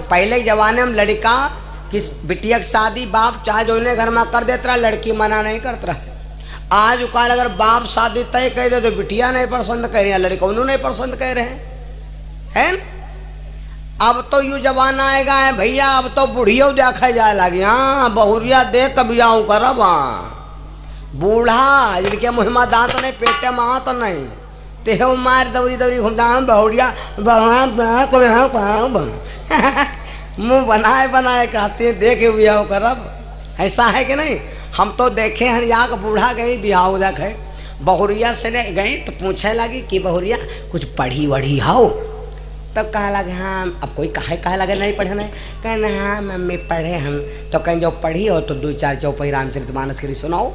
पहले जमाने में लड़का कि बिटिया की शादी बाप चाहे जो घर में कर देता, लड़की मना नहीं करता। आज काल अगर बाप शादी तय कह दे तो बिटिया नहीं पसंद कर रही है, लड़का उन्होंने नहीं पसंद कर रहे हैं। अब तो यू जमाना आएगा है भैया, अब तो बुढ़ियों देखा जाए लगी। हाँ बहुरिया देख कभी आऊँ करब। बूढ़ा जिनके मुहिमा दांत नहीं पेटे में तो नहीं ते मार दौरी दौरी घूमता बहुरिया मुँह बनाए बनाए कहते हैं देखे बिहाव करब। ऐसा है कि नहीं? हम तो देखे हैं यहाँ बूढ़ा गई बिहाव देखे, बहुरिया से गई तो पूछे लगी कि बहुरिया कुछ पढ़ी वढ़ी हो? तब कहा लगे हाँ। अब कोई कहे लगे नहीं पढ़े नहीं, कहना हाँ मम्मी पढ़े हम। तो कहीं जो पढ़ी हो तो 2-4 चौपाई रामचरितमानस की सुनाओ।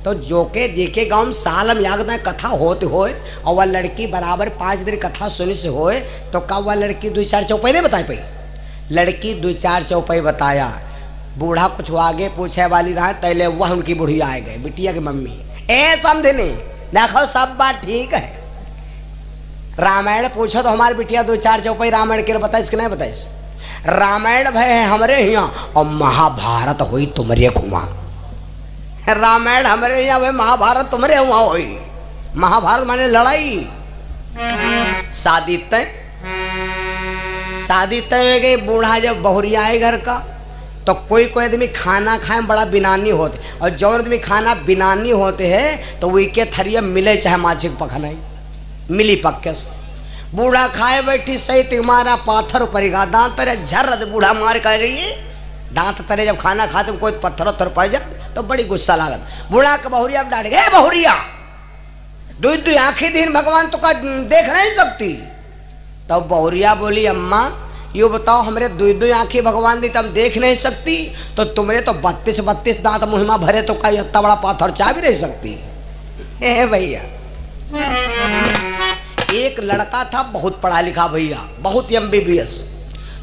तो जो के जेके गाँव में साल में याद कथा होते होए और वह लड़की बराबर 5 दिन कथा सुनी से होए तो कब वह लड़की 2-4 चौपाई नहीं बता पाई। लड़की 2-4 चौपाई बताया। बूढ़ा कुछ आगे पूछे वाली रहा तैले वह उनकी बुढ़िया आए गए बिटिया की मम्मी ए समझे नहीं देखो सब बात ठीक है। रामायण पूछो तो हमारी बिटिया 2-4 चौपाई रामायण के बताइस कि नहीं बताइस? रामायण भय है हमारे यहाँ और महाभारत हुई तुम्हारे घुमा। रामायण हमारे यहाँ हुए, महाभारत तुम्हारे वहां हुई। महाभारत माने लड़ाई। शादी तय हो गई। बूढ़ा जब बहुरिया आए घर का तो कोई आदमी खाना खाए बड़ा बिनानी होते, और जो आदमी खाना बिनानी होते हैं तो वही के थरिया मिले चाहे माछिक पखनाई मिली पक्के से। बूढ़ा खाए बैठी सही तुम्हारा पाथर परिगा दांत तरे झर बूढ़ा मार कर रही है दांत तरे। जब खाना खाते कोई पत्थर उत्थर पड़ जाए तो बड़ी गुस्सा लागत। बूढ़ा का बहुरिया डांट गए बहुरिया 2 आंखें दिन भगवान तो का देख नहीं सकती। तब तो बहुरिया बोली अम्मा यो बताओ हमरे 2 आंखें भगवान दी तब देख नहीं सकती तो तुमरे तो 32 दांत मुहिमा भरे तो कई इतना बड़ा पाथर चाह भी नहीं सकती। भैया एक लड़का था बहुत पढ़ा लिखा भैया, बहुत MBBS।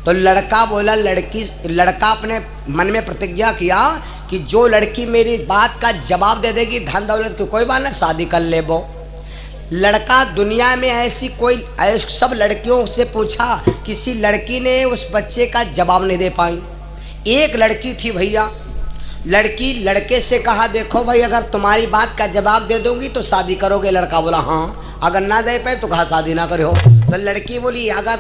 तो लड़का बोला लड़का अपने मन में प्रतिज्ञा किया कि जो लड़की मेरी बात का जवाब दे देगी धन दौलत की कोई बात ना शादी कर ले। वो लड़का दुनिया में ऐसी कोई सब लड़कियों से पूछा, किसी लड़की ने उस बच्चे का जवाब नहीं दे पाई। एक लड़की थी भैया, लड़की लड़के से कहा देखो भाई अगर तुम्हारी बात का जवाब दे दूंगी तो शादी करोगे? लड़का बोला हाँ। अगर ना दे पाए तो कहा शादी ना करो। तो लड़की बोली अगर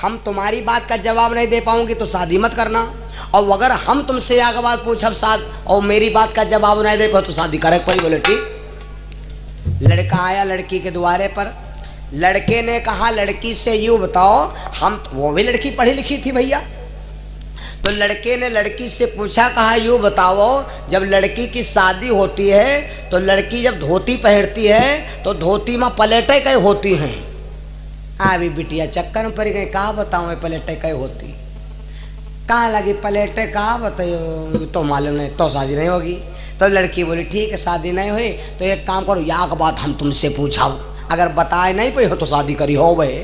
हम तुम्हारी बात का जवाब नहीं दे पाऊंगी तो शादी मत करना, और अगर हम तुमसे आगे बात पूछब और मेरी बात का जवाब नहीं दे पाओ तो शादी करे पड़ी। बोले ठीक। लड़का आया लड़की के द्वारे पर। लड़के ने कहा लड़की से यूँ बताओ हम, वो भी लड़की पढ़ी लिखी थी भैया। तो लड़के ने लड़की से पूछा कहा यूँ बताओ जब लड़की की शादी होती है तो लड़की जब धोती पहनती है तो धोती में पलेटें कई होती हैं? अभी बिटिया चक्कर में पड़ गई। कहा बताऊँ पलेटें कई होती? कहाँ लगी पलेटें? कहा बताइए तो मालूम नहीं तो शादी नहीं होगी। तो लड़की बोली ठीक है शादी नहीं हुई तो एक काम करो या का बात हम तुमसे पूछाओ, अगर बताए नहीं पाई हो तो शादी करी हो। भाई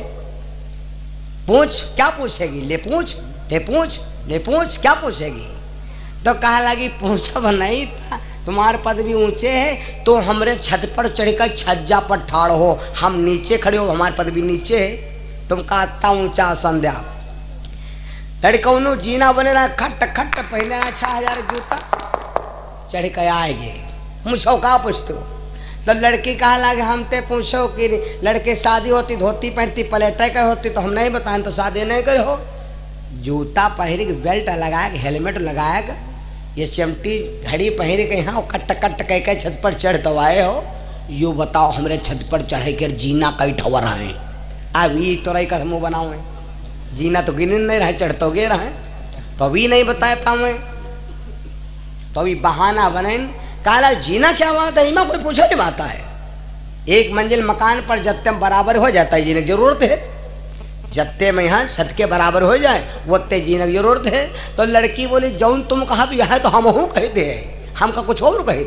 पूछ क्या पूछेगी? ले पूछ ले पूछ ले पूछ क्या पूछेगी? तो कहा लगी पूछब नहीं था, तुम्हारे पद भी ऊंचे है तो हमरे छत पर चढ़कर छज्जा पर ठाड़ हो, हम नीचे खड़े हो हमारे पद भी नीचे है, तुम का इतना ऊंचा संध्या। लड़का जीना बने ना खट खट पहने ना 6000 जूता चढ़ के आएगे। मुझो का पूछते हो? तो लड़की कहा लगे हम ते पूछो कि लड़के शादी होती धोती पहनती पलेटे का होती तो हम नहीं बताएं तो शादी नहीं करे हो। जूता पहन के बेल्ट लगाए हेलमेट लगाए ये चिमटी घड़ी पहन के यहाँ कट कट कह के छत पर चढ़ तो आए हो। यू बताओ हमरे छत पर चढ़े कर जीना कई ठवर रहे अभी तो रही का मुँह बनाओ जीना तो गिन नहीं रहे चढ़ तो गे रहे तो अभी नहीं बताए पावे तो अभी बहाना बने। काला जीना क्या बात है? इमा कोई पूछा नहीं बात है। एक मंजिल मकान पर जत्ते में बराबर हो जाता है जीने की जरूरत है। जत्ते में यहाँ छत के बराबर हो जाए वो ते जीने की जरूरत है। तो लड़की बोली जौन तुम कहा तो यह तो हम हूँ कहते हैं, हम का कुछ और कहे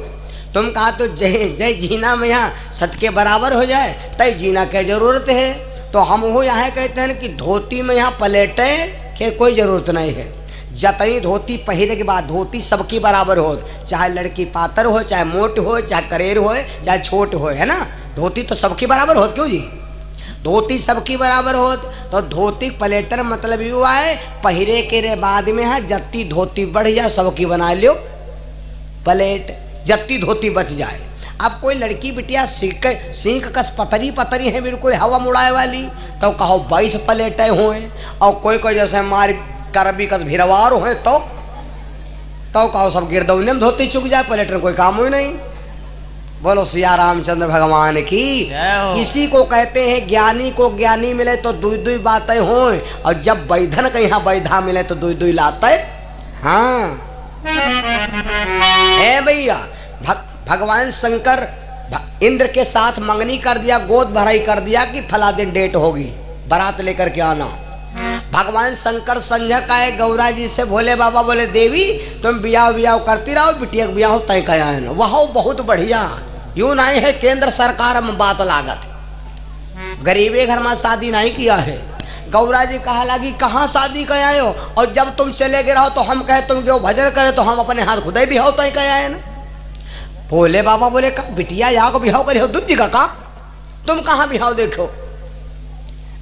तुम कहा तो जय जय जीना में यहाँ छत के बराबर हो जाए तय जीना की जरूरत है। तो हम वो यहाँ कहते हैं कि धोती में यहाँ पलेटे के कोई जरूरत नहीं है। जतनी धोती पहने के बाद धोती सबकी बराबर हो, चाहे लड़की पातर हो चाहे मोट हो चाहे करेर हो चाहे छोट हो, है ना? धोती तो सबकी बराबर हो क्यों जी? धोती सबकी बराबर होत, तो धोती पलेटर मतलब यू है पहिरे के रे बाद में है जत्ती धोती बढ़ जाए सबकी बना लियो पलेट, जत्ती धोती बच जाए। अब कोई लड़की बिटिया सीख कस पतरी पतरी है बिल्कुल हवा मुड़ाए वाली, तो कहो 22 पलेटें हुए, और कोई जैसे मार करबी कस भिरवार हो तो कहो सब गिरदौने में धोती चुक जाए, पलेटर कोई काम ही नहीं। बोलो सिया रामचंद्र भगवान की। इसी को कहते हैं ज्ञानी को ज्ञानी मिले तो दुई दुई बातें हों, और जब बैधन के यहाँ बैधा मिले तो दुई दुई लाते। हाँ ए भैया, भगवान शंकर इंद्र के साथ मंगनी कर दिया, गोद भराई कर दिया कि फला दिन डेट होगी, बारात लेकर के आना। भगवान शंकर संध्या का है गौरा जी से भोले बाबा बोले देवी तुम बियाह बियाह करती रहो, बिटिया बियाह तय कया है ना। वह बहुत बढ़िया, यूं नहीं है केंद्र सरकार में बात लागत, गरीबे घर में शादी नहीं किया है। गौरा जी कहा लगी कहाँ शादी कया हो, और जब तुम चले गए रहो तो हम कहे तुम जो भजन करे तो हम अपने हाथ खुदे बिहाव तय कया है ना। भोले बाबा बोले का बिटिया यहाँ को बिहाव करे हो दूजी का तुम कहाँ बिहाव देखो।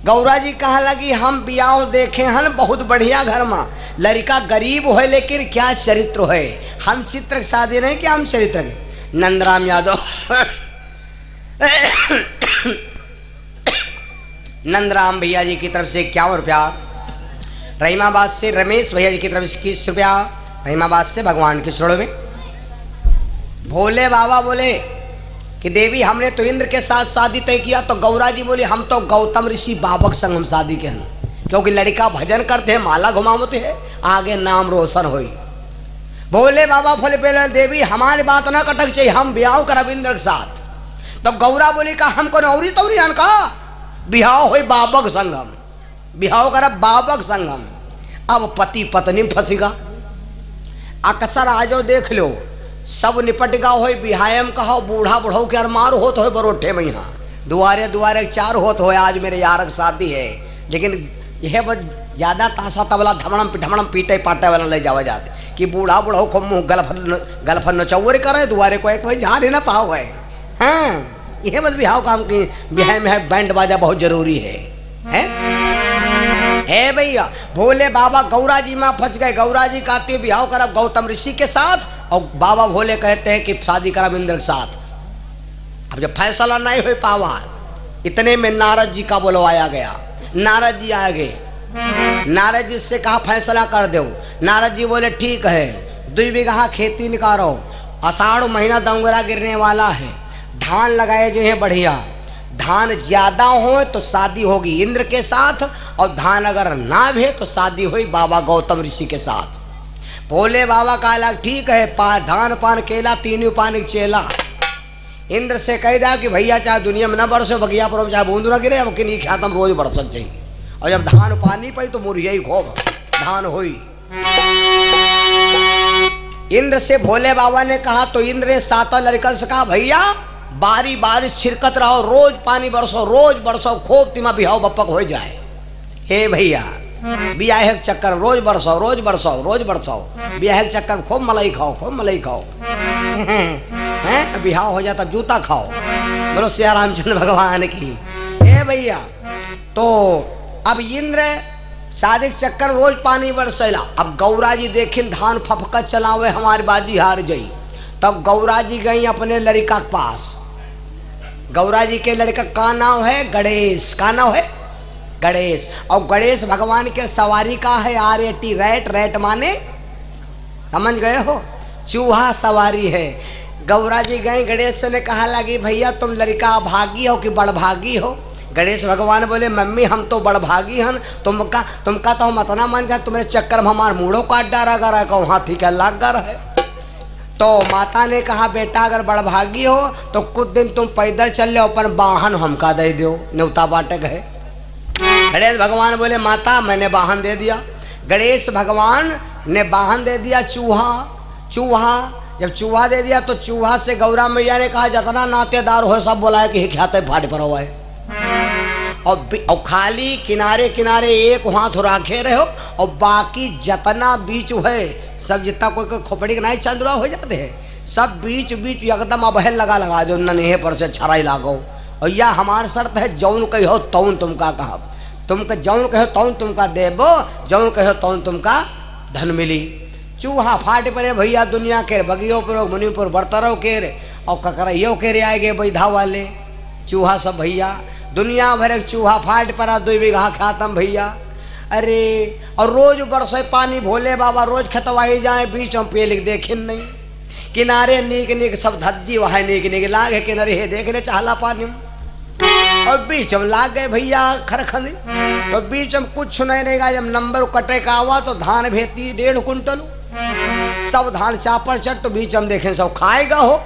गौरा जी कहा लगी हम बियाह देखे हैं बहुत बढ़िया घर में, लड़का गरीब है लेकिन क्या चरित्र है, हम चित्र शादी नहीं कि हम चरित्र के। नंदराम यादव नंदराम भैया जी की तरफ से 51 रुपया, रहीमाबाद से रमेश भैया जी की तरफ से 21 रुपया, रहीमाबाद से भगवान के चरणों में। भोले बाबा बोले कि देवी हमने तो इंद्र के साथ शादी तय किया, तो गौरा जी बोली हम तो गौतम ऋषि बाबक संग हम शादी के हैं, क्योंकि लड़का भजन करते हैं माला घुमावते हैं आगे नाम रोशन होई। भोले बाबा बोले पहले देवी हमारी बात ना कटक चाहिए, हम ब्याह करब इंद्र के साथ। तो गौरा बोली का हमको नौरी तौरी का बिहाव हो बाबक संगम, बिहाव करब बाबक संगम। अब पति पत्नी फंसीगा, अक्सर आजो देख लो सब निपट गा हो बिहायम कहो, बूढ़ा बुढ़ऊ के अरमार होत हो बरोठे में, यहाँ दुआरे दुआरे 4 होत हो। आज मेरे यार की शादी है, लेकिन यह बस ज्यादा ताशा तबला धमड़म पीटे पाटे वाला ले जावा जाते कि बूढ़ा बुढ़ऊ को मुँह गलफन नचौर करे दुआरे को एक भाई जहाँ ना पाओ है। हाँ यह बस बिहाव काम की बिहाय में है, बैंड बाजा बहुत जरूरी है। हे भैया भोले बाबा गौरा जी में फंस गए। गौरा जी कहते हैं बिहाव करब गौतम ऋषि के साथ, और बाबा भोले कहते हैं कि शादी करब इंद्र के साथ। अब जब फैसला नहीं हो पावा, इतने में नारद जी का बुलवाया गया। नारद जी आ गए, नारद जी से कहा फैसला कर दो। नारद जी बोले ठीक है, 2 बीघा खेती निकालो, आषाढ़ महीना दंगरा गिरने वाला है, धान लगाए जो है बढ़िया, धान ज्यादा हो तो शादी होगी इंद्र के साथ, और धान अगर ना भी तो शादी हुई बाबा गौतम ऋषि के साथ। भोले बाबा का अलग ठीक है, धान पान केला तीनों पानी चेला। इंद्र से कह दिया कि भैया चाहे दुनिया में न बरसे बगिया पर चाहे बूंद न गिरे, अब कि नहीं ख्यातम रोज बरसक चाहिए, और जब धान पानी पाई तो मुरिया ही खूब धान हुई। इंद्र से भोले बाबा ने कहा, तो इंद्र ने 7 लड़कन से कहा भैया बारी बारिश छिड़कत रहो, रोज पानी बरसो खूब तिमा बिहाव बप्पक हो जाए। हे भैया बियाह के चक्कर रोज बरसो बियाह के चक्कर खूब मलाई खाओ हैं बिहाव हो जाता जूता खाओ। बोलो सिया रामचंद्र भगवान की। हे भैया तो अब इंद्र शादी के चक्कर रोज पानी बरसेला। अब गौरा जी देखिन धान फफका चलावे हमारी बाजी हार गई, तब गौरा जी गई अपने लड़का के पास। गौरा जी के लड़का का नाम है गणेश, का नाम है गणेश, और गणेश भगवान के सवारी का है RAT, रैट माने समझ गए हो, चूहा सवारी है। गौरा जी गए, गणेश ने कहा लगी भैया तुम लड़का भागी हो कि बड़भागी हो। गणेश भगवान बोले मम्मी हम तो बड़भागी हन, तुमका तो हम इतना मन गया तुम्हारे चक्कर में हमार मूढ़ों काट डारा कर रहा हाथी का लाग कर है। तो माता ने कहा बेटा अगर बड़भागी हो तो कुछ दिन तुम पैदल चल लो, अपन वाहन हमका दे दो, न्योता बाटे गए। गणेश भगवान बोले माता मैंने वाहन दे दिया। गणेश भगवान ने वाहन दे दिया चूहा। जब चूहा दे दिया तो चूहा से गौरा मैया ने कहा जितना नातेदार हो सब बुलाए कि ख्याते फाट पर हुआ है, और खाली किनारे किनारे एक हाथ राखे रहे हो, और बाकी जितना बीच है सब जितना कोई खोपड़ी के नहीं चंदुआ हो जाते हैं सब बीच एकदम अबहल लगा दो, नन्हे पर से छराई लागो और या हमार शर्त है जौन कहो तौन तुमका कहब, तुमका जौन कहो तौन तुमका देबो, जौन कहो तौन तुमका धन मिली। चूहा फाट परे भैया दुनिया के बगियो पर मुनि पर बरतरो के रे और ककरइयो के रे आए गए बैधा वाले चूहा सब भैया दुनिया भर चूहा फाट पड़ा 2 बीघा खातम भैया। अरे और रोज बरसे पानी भोले बाबा रोज खतवाई जाए बीच में पेल देखिन नहीं किनारे नीक नीक सब धज्जी वहां नीक नीक लागे किनारे हे देखने चाहला पानी और बीच में लाग गए भैया खरखंदी तो बीच में कुछ नहीं रहेगा। जब नंबर कटे का हुआ तो धान भेती 1.5 कुंटल सब धान चापड़ चट तो बीच में देखें सब खाएगा हो।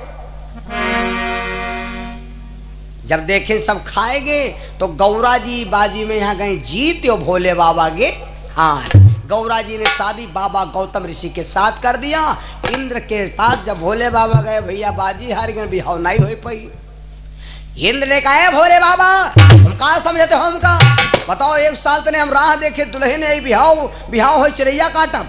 जब देखें सब खाएंगे तो गौरा जी बाजी में यहाँ गए जीत और भोले बाबा के हाँ गौरा जी ने शादी बाबा गौतम ऋषि के साथ कर दिया। इंद्र के पास जब भोले बाबा गए भैया बाजी हार गए बिहाव नहीं हो पाई। इंद्र ने कहा भोले बाबा हम कहा समझते हो हमका बताओ 1 साल तने हम राह देखे दुल्हन आई बिहाव हो चिड़ैया काटब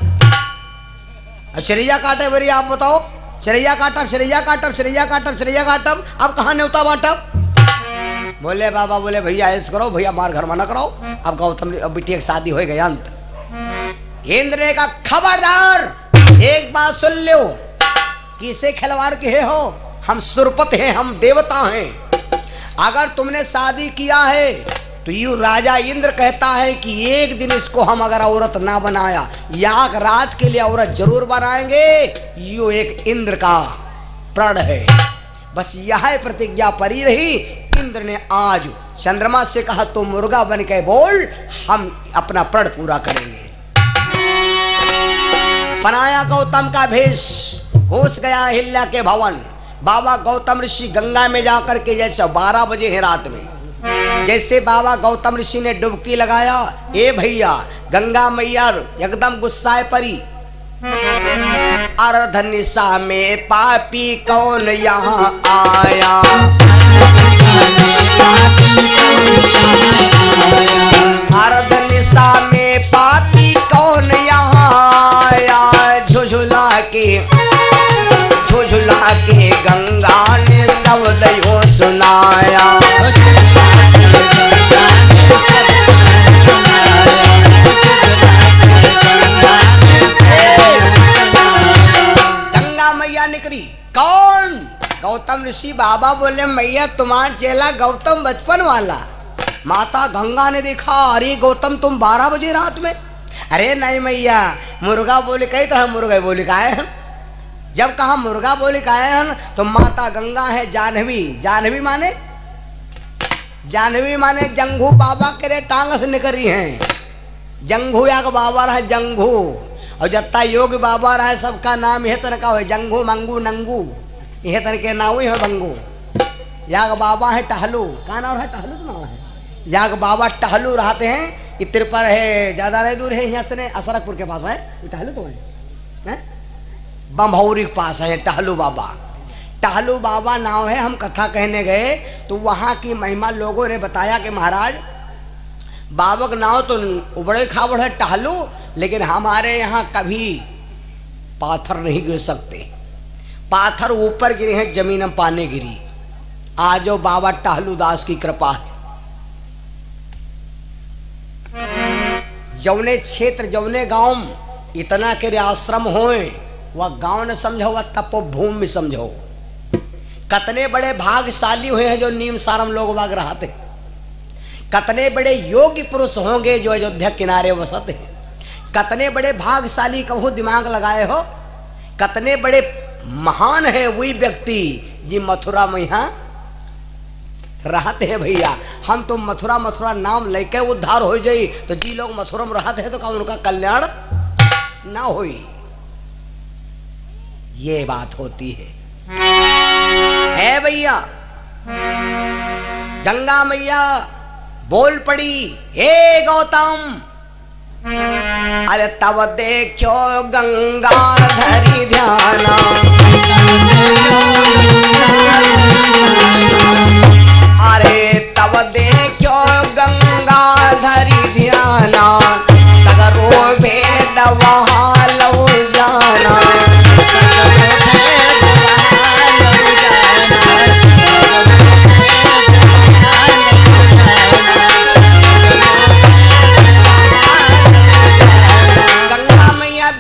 चिड़ैया काटे बरी आप बताओ चिड़ैया काटब चिड़ैया काटब चिड़ैया काटब चिड़ैया काटब अब कहाँ न्योता बांटब। बोले बाबा बोले भैया ऐसा करो भैया मार घर में न करो अब गौतम बिटिया की शादी हो गई अंत। इंद्र ने कहा खबरदार एक बात सुन लो किसे खिलवाड़ के हो हम सुरपत हैं हम देवता हैं। अगर तुमने शादी किया है तो यू राजा इंद्र कहता है कि एक दिन इसको हम अगर औरत ना बनाया या रात के लिए औरत जरूर बनाएंगे। यू एक इंद्र का प्रण है बस यह प्रतिज्ञा परी रही। इंद्र ने आज चंद्रमा से कहा तो मुर्गा बन के बोल हम अपना प्रण पूरा करेंगे। बनाया गौतम का भेष घुस गया अहिल्या के भवन। बाबा गौतम ऋषि गंगा में जाकर के जैसे 12 बजे है रात में जैसे बाबा गौतम ऋषि ने डुबकी लगाया ए भैया गंगा मैया एकदम गुस्साए परी। अर्ध निशा में पापी कौन यहाँ आया अर्ध निशा में पापी कौन यहाँ आया झुझुला के गंगा ने सब दैयो सुनाया। गंगा मैया निकली कौन गौतम ऋषि बाबा बोले मैया तुम्हारा चेला गौतम बचपन वाला। माता गंगा ने देखा अरे गौतम तुम 12 बजे रात में अरे नहीं मैया मुर्गा बोले कही तो हम मुर्गा बोले का है। जब कहा मुर्गा बोले का है तो माता गंगा है जानवी माने जंघू बाबा के रे टांग से निकली हैं। जंघू या बाबा रहा जंघू और जत्ता योग बाबा रहा सबका नाम यह तरह का हो जंघू मंगू नंगू यह तरह के नाम ही है बंगू। याग बाबा है टहलू का नाम है टहलू तो नाम है याग बाबा टहलू रहते हैं। इतर पर है ज्यादा नहीं दूर है यहाँ से असरकपुर के पास है टहलू तो है बम्भौरी के पास है टहलू बाबा नाम है। हम कथा कहने गए तो वहाँ की महिमा लोगों ने बताया कि महाराज बाबा का नाम तो उबड़े खाबड़ है टहलू लेकिन हमारे यहाँ कभी पाथर नहीं गिर सकते। पाथर ऊपर गिरे हैं जमीन में पानी गिरी। आजो बाबा टहलू दास की कृपा है। जौने क्षेत्र जौने गांव इतना के आश्रम होए वह गांव न समझो वह तपोभूमि में समझो। कतने बड़े भाग्यशाली हुए हैं जो नीम सारम लोग बाग रहते। कतने बड़े योग्य पुरुष होंगे जो अयोध्या किनारे वसत हैं। कतने बड़े भाग्यशाली कहो दिमाग लगाए हो। कतने बड़े महान है वही व्यक्ति जी मथुरा में यहाँ रहते हैं। भैया हम तो मथुरा नाम लेके उद्धार हो जाई तो जी लोग मथुरा में रहते हैं तो क्या उनका कल्याण ना होई। ये बात होती है भैया। गंगा मैया बोल पड़ी हे गौतम अरे तब देखो गंगा धरी ध्याना अरे तब देखो गंगा धरी ध्याना सगरो भेद वहाँ लो जाना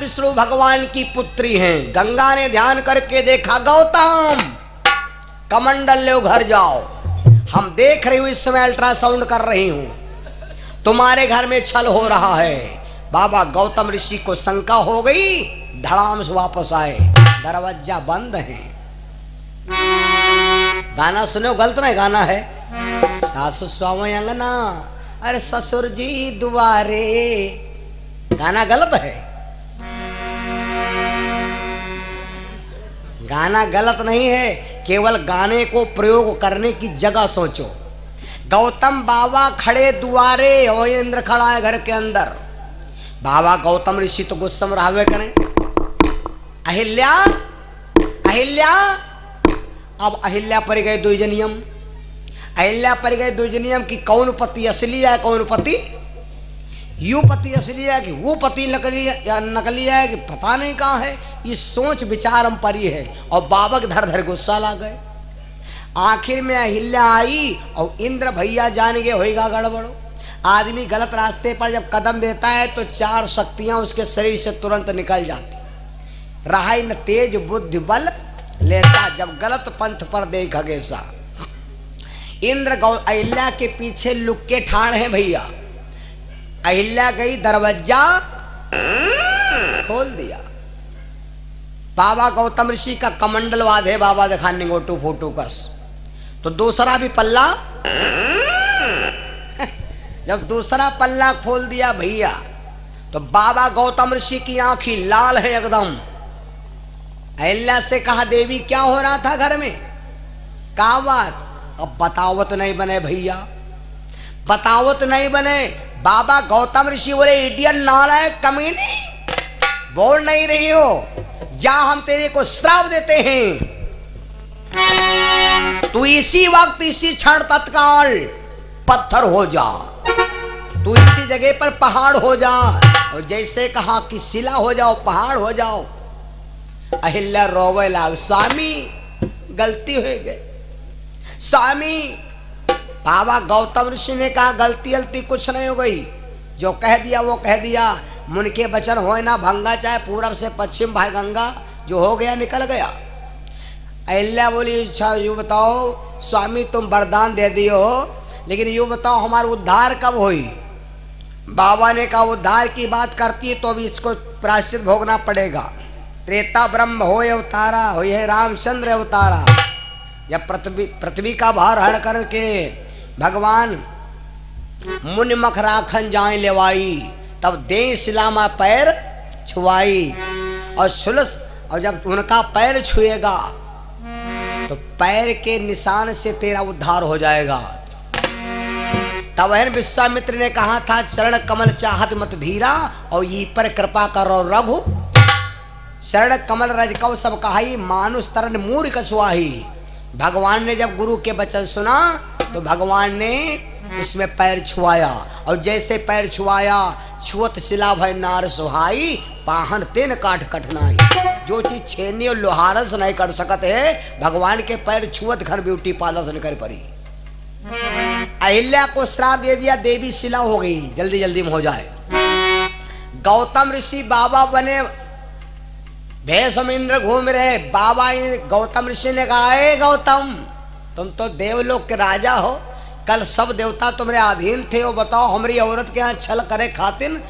विष्णु भगवान की पुत्री हैं। गंगा ने ध्यान करके देखा, गौतम कमंडल लो घर जाओ, हम देख रही हूं इस समय अल्ट्रासाउंड कर रही हूं, तुम्हारे घर में छल हो रहा है। बाबा गौतम ऋषि को शंका हो गई, धड़ाम से वापस आए, दरवाजा बंद है। गाना सुनो, गलत नहीं गाना है। सासु स्वामी अंगना, अरे ससुर जी दुआरे, गाना गलत है। गाना गलत नहीं है, केवल गाने को प्रयोग करने की जगह सोचो। गौतम बाबा खड़े दुआरे और इंद्र खड़ा है घर के अंदर। बाबा गौतम ऋषि तो गुस्सा में रहावे करें, अहिल्या अहिल्या। अब अहिल्या पर गए द्विजनियम, अहिल्या पर गए द्विजनियम की कौन पति असली है कौन पति यू पति असली है कि वो पति नकली या नकली है कि पता नहीं कहाँ है। ये सोच विचार हम परी है और बाबा के धर धर गुस्सा ला गए। आखिर में अहिल्या आई और इंद्र भैया जान गए होएगा गड़बड़ो। आदमी गलत रास्ते पर जब कदम देता है तो चार शक्तियां उसके शरीर से तुरंत निकल जाती। रहाई न तेज बुद्धि बल लेसा, जब गलत पंथ पर देख गेसा। इंद्र अहिल्या के पीछे लुक के ठाड़ है भैया। अहिल्या गई, दरवाजा खोल दिया। बाबा गौतम ऋषि का कमंडल वाद है, बाबा दिखाने गोटू फोटू कस। तो दूसरा भी पल्ला जब दूसरा पल्ला खोल दिया भैया, तो बाबा गौतम ऋषि की आंखें लाल है एकदम। अहिल्या से कहा, देवी क्या हो रहा था घर में? कहा बात? अब बतावत नहीं बने भैया, बतावत नहीं बने। बाबा गौतम ऋषि बोले, इडियन नालायक कमीनी, बोल नहीं रही हो, जा हम तेरे को श्राप देते हैं। तू इसी वक्त इसी क्षण तत्काल पत्थर हो जा, तू इसी जगह पर पहाड़ हो जा। और जैसे कहा कि शिला हो जाओ, पहाड़ हो जाओ। अहिल्या रोवे लाग, स्वामी गलती हो गई स्वामी। बाबा गौतम ऋषि ने कहा, गलती गलती कुछ नहीं हो गई, जो कह दिया वो कह दिया। मुन के बचन हो ना भंगा, चाहे पूरब से पश्चिम भाई गंगा, जो हो गया निकल गया। अहिल्या बोली, अच्छा यूँ बताओ स्वामी, तुम वरदान दे दियो, लेकिन यूँ बताओ हमारा उद्धार कब होई? बाबा ने कहा, उद्धार की बात करती है तो अभी इसको प्रायश्चित भोगना पड़ेगा। त्रेता ब्रह्म हो अवतारा, हो है रामचंद्र अवतारा। जब पृथ्वी का भार हड़ करके भगवान मुनि मख राखन जाए लेवाई, तब दे शिलामा पैर छुआई और सुलस, और जब उनका पैर छुएगा तो पैर के निशान से तेरा उद्धार हो जाएगा। तब विश्वामित्र ने कहा था, चरण कमल चाहत मत धीरा, और ये पर कृपा करो रघु। शरण कमल रज कौ सब कहाई, मानुष तरन मूर्ख सुआही। भगवान ने जब गुरु के वचन सुना तो भगवान ने उसमें पैर छुआया, और जैसे पैर छुआया, छुअत शिला भय नार सुहाई, पाहन तेन काट कठनाई। जो चीज छेनी और लोहार से नहीं कर सकते है, भगवान के पैर छुअत घर ब्यूटी पार्लर से निकल पड़ी। अहिल्या को श्राप दे दिया, देवी शिला हो गई, जल्दी जल्दी में हो जाए। गौतम ऋषि बाबा बने, भेष में इंद्र घूम रहे। बाबा गौतम ऋषि ने कहा, हे गौतम, तुम तो देवलोक के राजा हो, कल सब देवता तुम्हारे अधीन थे, वो बताओ हमारी औरत के यहाँ छल करे खातिन